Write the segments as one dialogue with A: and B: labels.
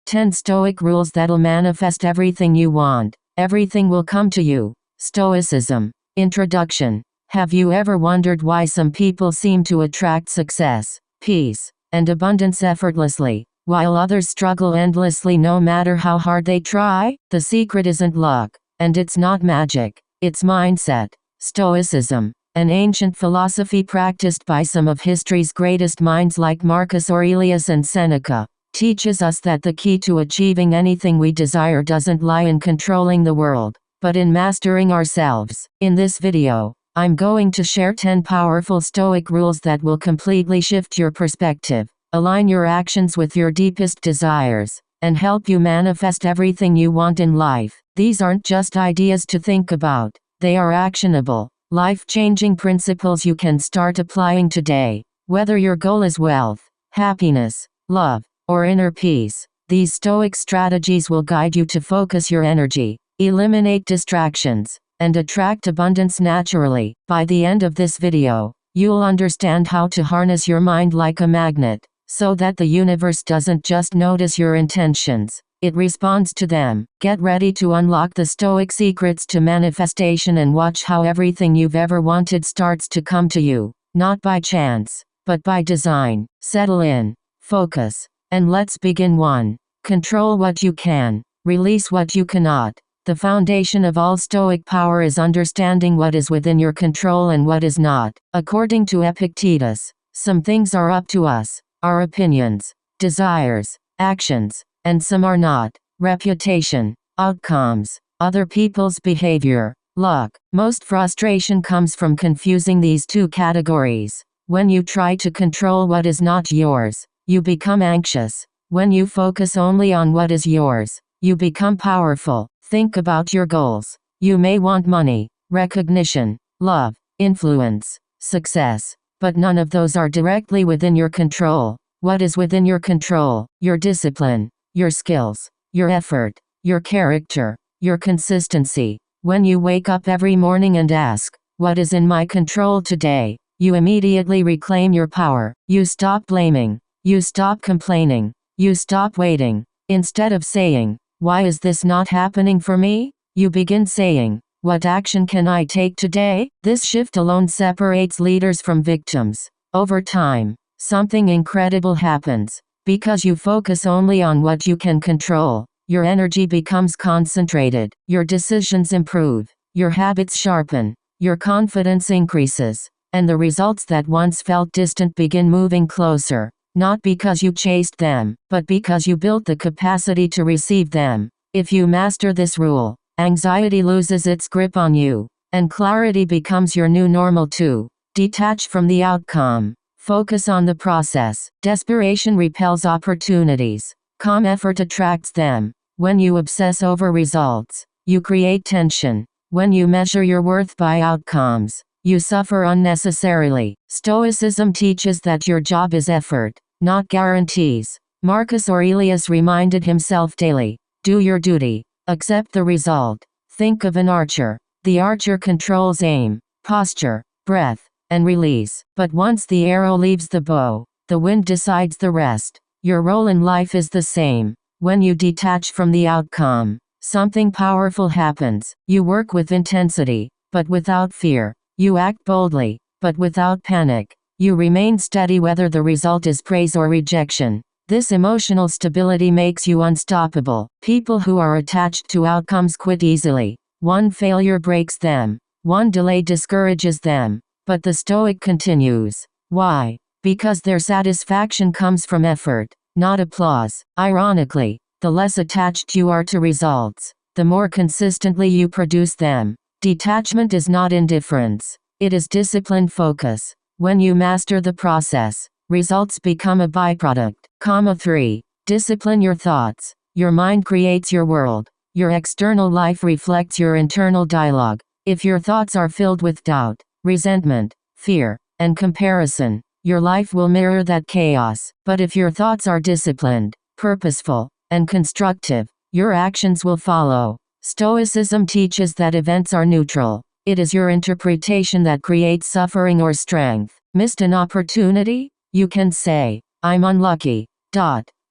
A: 10 Stoic rules that'll manifest everything you want. Everything will come to you. Stoicism. Introduction. Have you ever wondered why some people seem to attract success, peace, and abundance effortlessly, while others struggle endlessly no matter how hard they try? The secret isn't luck, and it's not magic. It's mindset. Stoicism, an ancient philosophy practiced by some of history's greatest minds like Marcus Aurelius and Seneca, teaches us that the key to achieving anything we desire doesn't lie in controlling the world, but in mastering ourselves. In this video, I'm going to share 10 powerful Stoic rules that will completely shift your perspective, align your actions with your deepest desires, and help you manifest everything you want in life. These aren't just ideas to think about, they are actionable, life-changing principles you can start applying today. Whether your goal is wealth, happiness, love, or inner peace, these Stoic strategies will guide you to focus your energy, eliminate distractions, and attract abundance naturally. By the end of this video, you'll understand how to harness your mind like a magnet, so that the universe doesn't just notice your intentions, it responds to them. Get ready to unlock the Stoic secrets to manifestation and watch how everything you've ever wanted starts to come to you, not by chance, but by design. Settle in, focus, and let's begin. 1. Control what you can, release what you cannot. The foundation of all Stoic power is understanding what is within your control and what is not. According to Epictetus, some things are up to us, our opinions, desires, actions, and some are not. Reputation, outcomes, other people's behavior, luck. Most frustration comes from confusing these two categories. When you try to control what is not yours, you become anxious. When you focus only on what is yours, you become powerful. Think about your goals. You may want money, recognition, love, influence, success, but none of those are directly within your control. What is within your control? Your discipline, your skills, your effort, your character, your consistency. When you wake up every morning and ask, "What is in my control today?" you immediately reclaim your power. You stop blaming. You stop complaining. You stop waiting. Instead of saying, "Why is this not happening for me?" you begin saying, "What action can I take today?" This shift alone separates leaders from victims. Over time, something incredible happens. Because you focus only on what you can control, your energy becomes concentrated, your decisions improve, your habits sharpen, your confidence increases, and the results that once felt distant begin moving closer. Not because you chased them, but because you built the capacity to receive them. If you master this rule, anxiety loses its grip on you, and clarity becomes your new normal too. Detach from the outcome. Focus on the process. Desperation repels opportunities. Calm effort attracts them. When you obsess over results, you create tension. When you measure your worth by outcomes, you suffer unnecessarily. Stoicism teaches that your job is effort, not guarantees. Marcus Aurelius reminded himself daily, "Do your duty, accept the result." Think of an archer. The archer controls aim, posture, breath, and release. But once the arrow leaves the bow, the wind decides the rest. Your role in life is the same. When you detach from the outcome, something powerful happens. You work with intensity, but without fear. You act boldly, but without panic. You remain steady whether the result is praise or rejection. This emotional stability makes you unstoppable. People who are attached to outcomes quit easily. One failure breaks them. One delay discourages them. But the Stoic continues. Why? Because their satisfaction comes from effort, not applause. Ironically, the less attached you are to results, the more consistently you produce them. Detachment is not indifference. It is disciplined focus. When you master the process, results become a byproduct. 3. Discipline your thoughts. Your mind creates your world. Your external life reflects your internal dialogue. If your thoughts are filled with doubt, resentment, fear, and comparison, your life will mirror that chaos. But if your thoughts are disciplined, purposeful, and constructive, your actions will follow. Stoicism teaches that events are neutral. It is your interpretation that creates suffering or strength. Missed an opportunity? You can say, "I'm unlucky."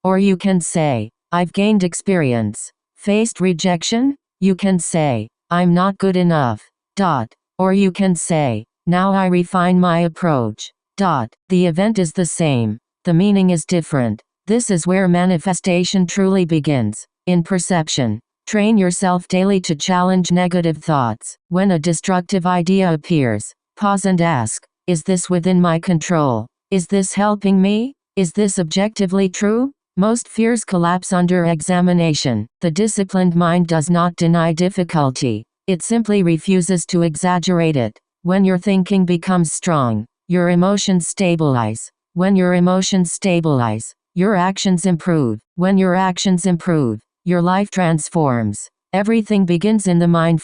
A: Or you can say, I've gained experience. Faced rejection? You can say, I'm not good enough. Or you can say, now I refine my approach. The event is the same. The meaning is different. This is where manifestation truly begins. In perception. Train yourself daily to challenge negative thoughts. When a destructive idea appears, pause and ask, is this within my control? Is this helping me? Is this objectively true? Most fears collapse under examination. The disciplined mind does not deny difficulty. It simply refuses to exaggerate it. When your thinking becomes strong, your emotions stabilize. When your emotions stabilize, your actions improve. When your actions improve, your life transforms. Everything begins in the mind.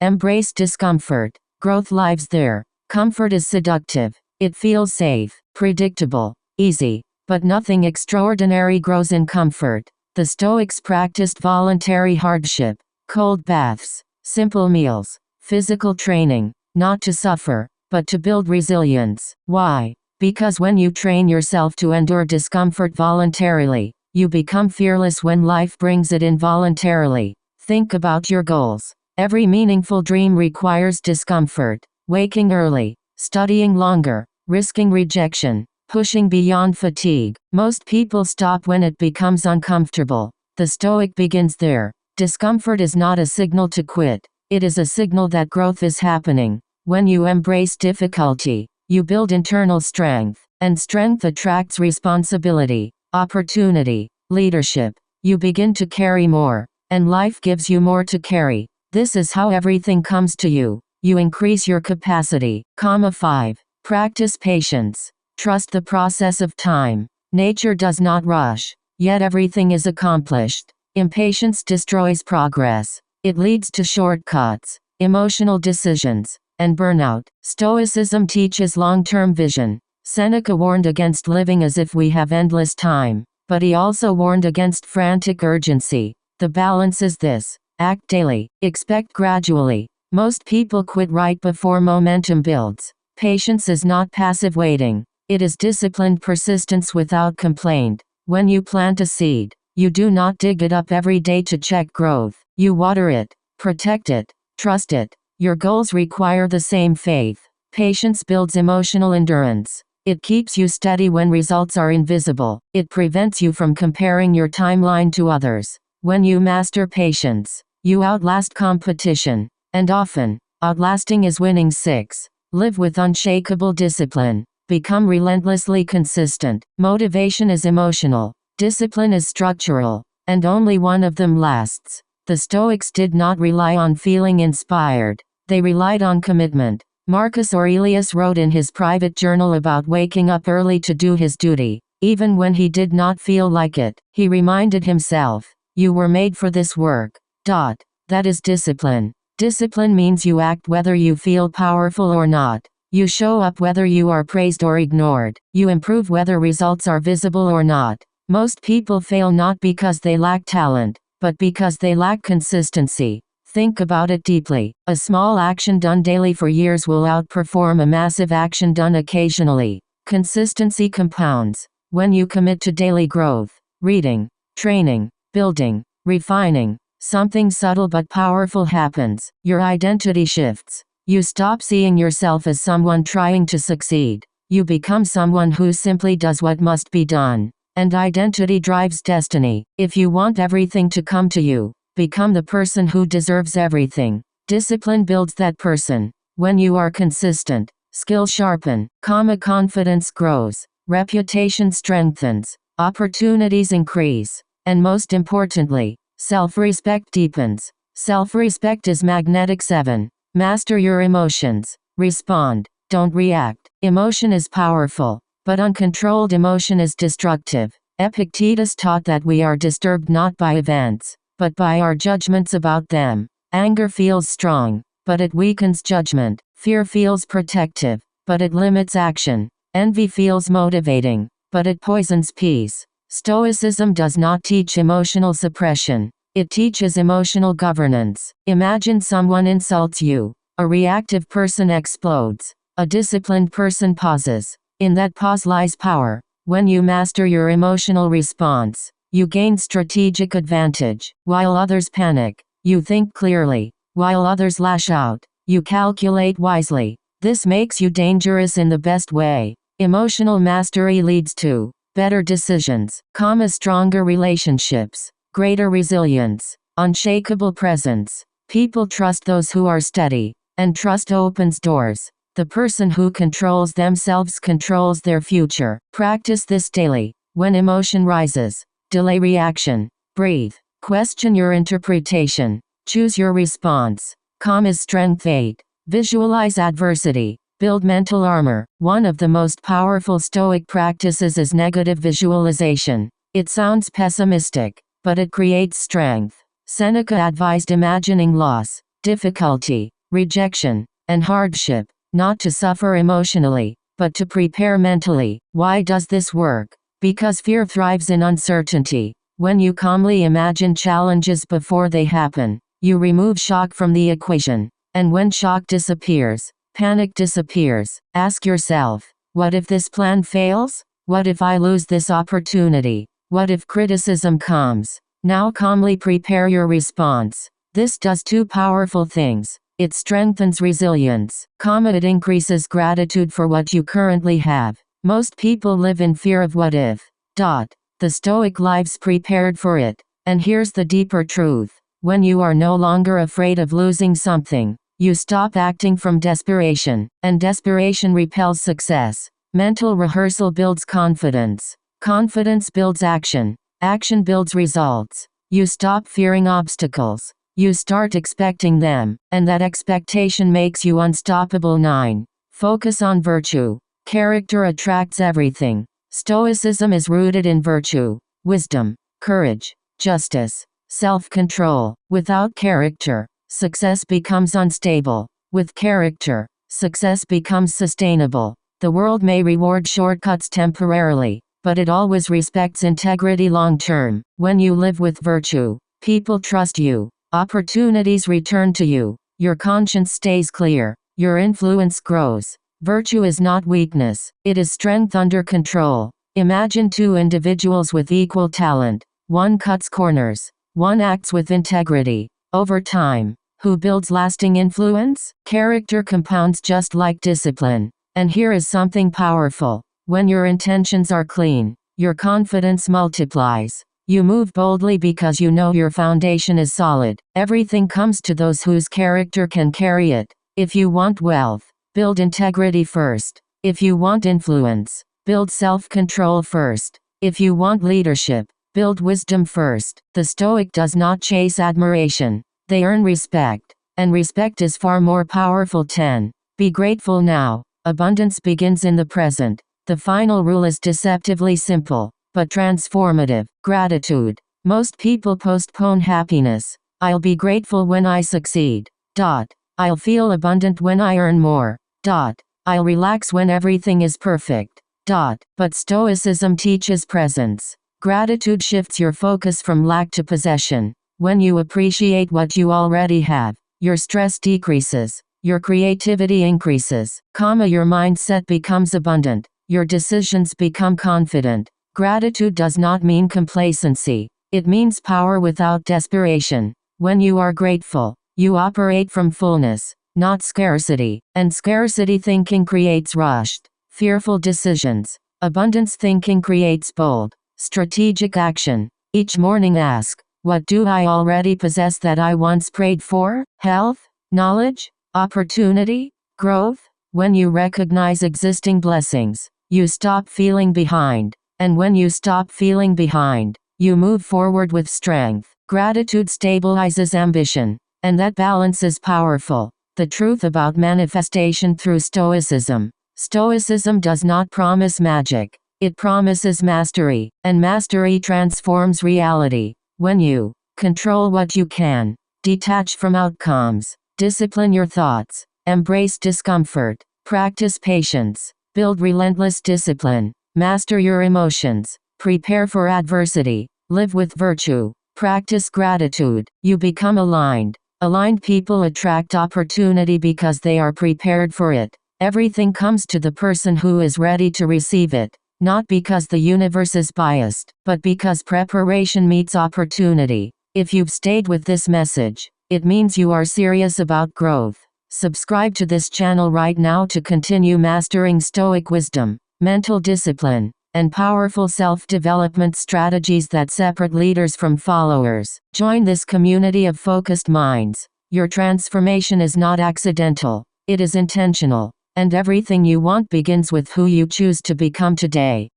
A: Embrace discomfort. Growth lives there. Comfort is seductive. It feels safe, predictable, easy. But nothing extraordinary grows in comfort. The Stoics practiced voluntary hardship, cold baths, simple meals, physical training, not to suffer, but to build resilience. Why? Because when you train yourself to endure discomfort voluntarily, you become fearless when life brings it involuntarily. Think about your goals. Every meaningful dream requires discomfort. Waking early, studying longer, risking rejection, pushing beyond fatigue. Most people stop when it becomes uncomfortable. The Stoic begins there. Discomfort is not a signal to quit. It is a signal that growth is happening. When you embrace difficulty, you build internal strength, and strength attracts responsibility, opportunity, leadership. You begin to carry more, and life gives you more to carry. This is how everything comes to you. You increase your capacity. 5. Practice patience. Trust the process of time. Nature does not rush, yet everything is accomplished. Impatience destroys progress. It leads to shortcuts, emotional decisions, and burnout. Stoicism teaches long-term vision. Seneca warned against living as if we have endless time, but he also warned against frantic urgency. The balance is this: act daily, expect gradually. Most people quit right before momentum builds. Patience is not passive waiting. It is disciplined persistence without complaint. When you plant a seed, you do not dig it up every day to check growth. You water it, protect it, trust it. Your goals require the same faith. Patience builds emotional endurance. It keeps you steady when results are invisible. It prevents you from comparing your timeline to others. When you master patience, you outlast competition. And often, outlasting is winning. 6. Live with unshakable discipline. Become relentlessly consistent. Motivation is emotional. Discipline is structural. And only one of them lasts. The Stoics did not rely on feeling inspired. They relied on commitment. Marcus Aurelius wrote in his private journal about waking up early to do his duty. Even when he did not feel like it, he reminded himself, "You were made for this work." That is discipline. Discipline means you act whether you feel powerful or not. You show up whether you are praised or ignored. You improve whether results are visible or not. Most people fail not because they lack talent, but because they lack consistency. Think about it deeply. A small action done daily for years will outperform a massive action done occasionally. Consistency compounds. When you commit to daily growth, reading, training, building, refining, something subtle but powerful happens. Your identity shifts. You stop seeing yourself as someone trying to succeed. You become someone who simply does what must be done. And identity drives destiny. If you want everything to come to you, become the person who deserves everything. Discipline builds that person. When you are consistent, skills sharpen, confidence grows, reputation strengthens, opportunities increase, and most importantly, self-respect deepens. Self-respect is magnetic. 7. Master your emotions. Respond, don't react. Emotion is powerful, but uncontrolled emotion is destructive. Epictetus taught that we are disturbed not by events, but by our judgments about them. Anger feels strong, but it weakens judgment. Fear feels protective, but it limits action. Envy feels motivating, but it poisons peace. Stoicism does not teach emotional suppression. It teaches emotional governance. Imagine someone insults you. A reactive person explodes. A disciplined person pauses. In that pause lies power. When you master your emotional response, You gain strategic advantage. While others panic, you think clearly. While others lash out, you calculate wisely. This makes you dangerous in the best way. Emotional mastery leads to better decisions, stronger relationships, greater resilience, unshakable presence. People trust those who are steady, and trust opens doors. The person who controls themselves controls their future. Practice this daily. When emotion rises, delay reaction. Breathe. Question your interpretation. Choose your response. Calm is strength 8. Visualize adversity. Build mental armor. One of the most powerful Stoic practices is negative visualization. It sounds pessimistic, but it creates strength. Seneca advised imagining loss, difficulty, rejection, and hardship, not to suffer emotionally, but to prepare mentally. Why does this work? Because fear thrives in uncertainty. When you calmly imagine challenges before they happen, you remove shock from the equation. And when shock disappears, panic disappears. Ask yourself, what if this plan fails? What if I lose this opportunity? What if criticism comes? Now calmly prepare your response. This does two powerful things. It strengthens resilience, it increases gratitude for what you currently have. Most people live in fear of what if. The Stoic lives prepared for it. And here's the deeper truth. When you are no longer afraid of losing something, you stop acting from desperation, and desperation repels success. Mental rehearsal builds confidence. Confidence builds action. Action builds results. You stop fearing obstacles. You start expecting them, and that expectation makes you unstoppable. 9. Focus on virtue. Character attracts everything. Stoicism is rooted in virtue, wisdom, courage, justice, self-control. Without character, success becomes unstable. With character, success becomes sustainable. The world may reward shortcuts temporarily, but it always respects integrity long-term. When you live with virtue, people trust you. Opportunities return to you. Your conscience stays clear. Your influence grows. Virtue is not weakness. It is strength under control. Imagine two individuals with equal talent. One cuts corners. One acts with integrity. Over time, who builds lasting influence? Character compounds just like discipline. And here is something powerful. When your intentions are clean, your confidence multiplies. You move boldly because you know your foundation is solid. Everything comes to those whose character can carry it. If you want wealth, build integrity first. If you want influence, build self-control first. If you want leadership, build wisdom first. The Stoic does not chase admiration. They earn respect. And respect is far more powerful. 10. Be grateful now. Abundance begins in the present. The final rule is deceptively simple, but transformative. Gratitude. Most people postpone happiness. I'll be grateful when I succeed. I'll feel abundant when I earn more. I'll relax when everything is perfect. But Stoicism teaches presence. Gratitude shifts your focus from lack to possession. When you appreciate what you already have, your stress decreases. Your creativity increases. Your mindset becomes abundant. Your decisions become confident. Gratitude does not mean complacency. It means power without desperation. When you are grateful, you operate from fullness, not scarcity. And scarcity thinking creates rushed, fearful decisions. Abundance thinking creates bold, strategic action. Each morning ask, what do I already possess that I once prayed for? Health, knowledge, opportunity, growth. When you recognize existing blessings, you stop feeling behind. And when you stop feeling behind, you move forward with strength. Gratitude stabilizes ambition. And that balance is powerful. The truth about manifestation through Stoicism. Stoicism does not promise magic. It promises mastery. And mastery transforms reality. When you control what you can, detach from outcomes, discipline your thoughts, embrace discomfort, practice patience, build relentless discipline, master your emotions, prepare for adversity, live with virtue, practice gratitude, you become aligned. Aligned people attract opportunity because they are prepared for it. Everything comes to the person who is ready to receive it. Not because the universe is biased, but because preparation meets opportunity. If you've stayed with this message, it means you are serious about growth. Subscribe to this channel right now to continue mastering Stoic wisdom, mental discipline, and powerful self-development strategies that separate leaders from followers. Join this community of focused minds. Your transformation is not accidental, it is intentional, and everything you want begins with who you choose to become today.